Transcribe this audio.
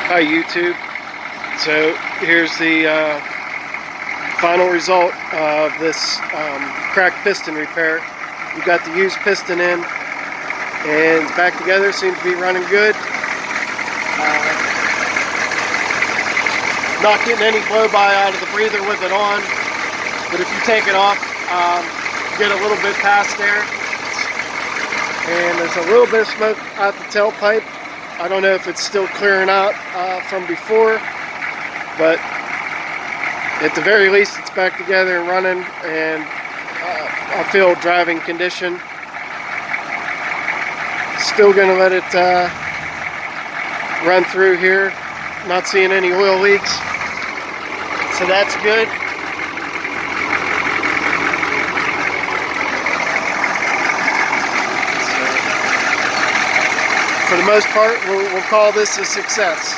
Hi YouTube. So here's the final result of this cracked piston repair. We got the used piston in and it's back together, seems to be running good. Not getting any blow-by out of the breather with it on, but if you take it off, get a little bit past there, and there's a little bit of smoke out the tailpipe. I don't know if it's still clearing out from before, but at the very least it's back together and running, and I feel driving condition. Still gonna let it run through here. Not seeing any oil leaks, so that's good. For the most part, we'll call this a success.